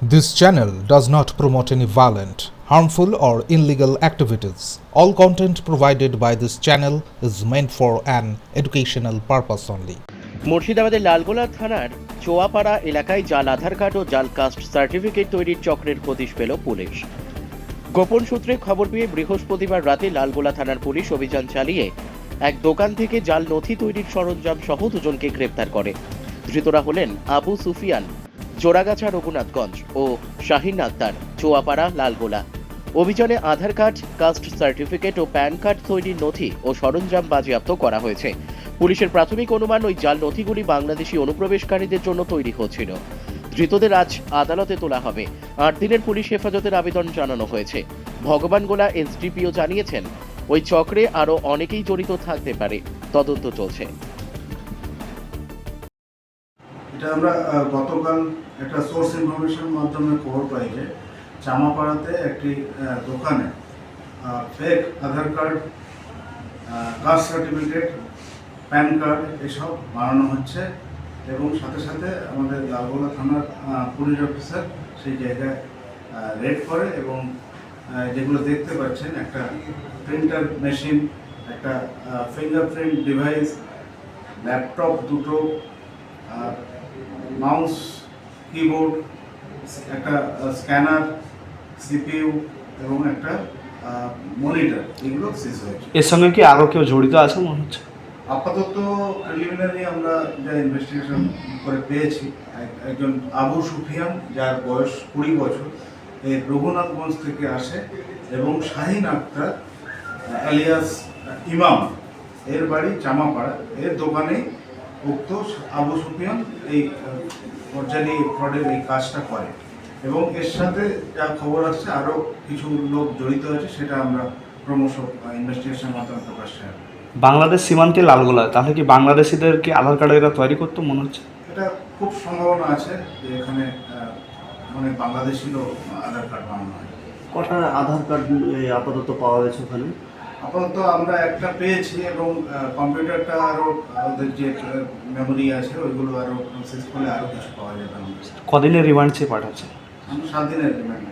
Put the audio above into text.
This channel does not promote any violent, harmful, or illegal activities. All content provided by this channel is meant for an educational purpose only. মুর্শিদাবাদের লালগোলা থানার চোয়াপাড়া এলাকায় জাল আধার card ও জাল caste certificate তৈরির চক্রের হদিশ পেল পুলিশ। গোপন সূত্রে খবর পেয়ে বৃহস্পতিবার রাতে লালগোলা থানার পুলিশ অভিযান চালিয়ে এক দোকান থেকে জাল নথি তৈরির সরঞ্জাম সহ দুজনকে গ্রেপ্তার করে। ধৃতরা হলেন আবু সুফিয়ান, জোড়াগাছা, রঘুনাথগঞ্জ ও শাহিন আক্তার, চোয়াপাড়া, লালগোলা। অভিযানে আধার কার্ড, কাস্ট সার্টিফিকেট ও প্যান কার্ড তৈরির নথি ও সরঞ্জাম বাজেয়াপ্ত করা হয়েছে। পুলিশের প্রাথমিক অনুমান ওই জাল নথিগুলি বাংলাদেশি অনুপ্রবেশকারীদের জন্য তৈরি হচ্ছিল। ধৃতদের আজ আদালতে তোলা হবে। ৮ দিনের পুলিশ হেফাজতের আবেদন জানানো হয়েছে। ভগবানগোলা এসডিপিও জানিয়েছেন, ওই চক্রে আরও অনেকেই জড়িত থাকতে পারে। তদন্ত চলছে। এটা আমরা গতকাল একটা সোর্স ইনফরমেশন মাধ্যমে খবর পাই যে চামাপাড়াতে একটি দোকানে fake Aadhaar card, caste certificate, PAN card এসব বানানো হচ্ছে এবং সাথে সাথে আমাদের লালগোলা থানার পুলিশ অফিসার সেই জায়গায় রেড করে এবং যেগুলো দেখতে পাচ্ছেন একটা প্রিন্টার মেশিন, একটা ফিঙ্গারপ্রিন্ট ডিভাইস, ল্যাপটপ দুটো, মাউস, কিবোর্ড, একটা স্ক্যানার, সিপিইউ এবং একটা মনিটর, এগুলো সিজ হয়েছে। এর সঙ্গে কি আরও কেউ জড়িত আছে মনে হচ্ছে? আপাতত প্রিলিমিনারি আমরা যা ইনভেস্টিগেশন করে পেয়েছি, একজন আবু সুফিয়ান, যার বয়স 20 বছর, এই রঘুনাথগঞ্জ থেকে আসে, এবং শাহিন আক্তার অ্যালিয়াস ইমাম, এর বাড়ি চামাপাড়া। এর দোকানেই উক্ত আবু সুফিয়ান এই ফরজারি ফ্রডের এই কাজটা করে এবং এর সাথে যা খবর আসছে আরও কিছু লোক জড়িত আছে, সেটা আমরা ক্রমশ ইনভেস্টিগেশনের মাধ্যমে প্রকাশ চাই। বাংলাদেশ সীমান্তে লালগোলা, তাহলে কি বাংলাদেশিদের কি আধার কার্ড এরা তৈরি করতো মনে হচ্ছে? এটা খুব সম্ভাবনা আছে যে এখানে অনেক বাংলাদেশিরও আধার কার্ড বানানো হয়। কটা আধার কার্ড আপাতত পাওয়া গেছে ওখানে? আপাতত আমরা একটা পেয়েছি এবং কম্পিউটারটা আরও, ওদের যে মেমোরি আছে ওইগুলো আরও প্রসেস করলে আরও কিছু পাওয়া যাবে। কদিনের রিমান্ড চেয়ে পাঠাচ্ছে? আমরা 7 দিনের রিমান্ড।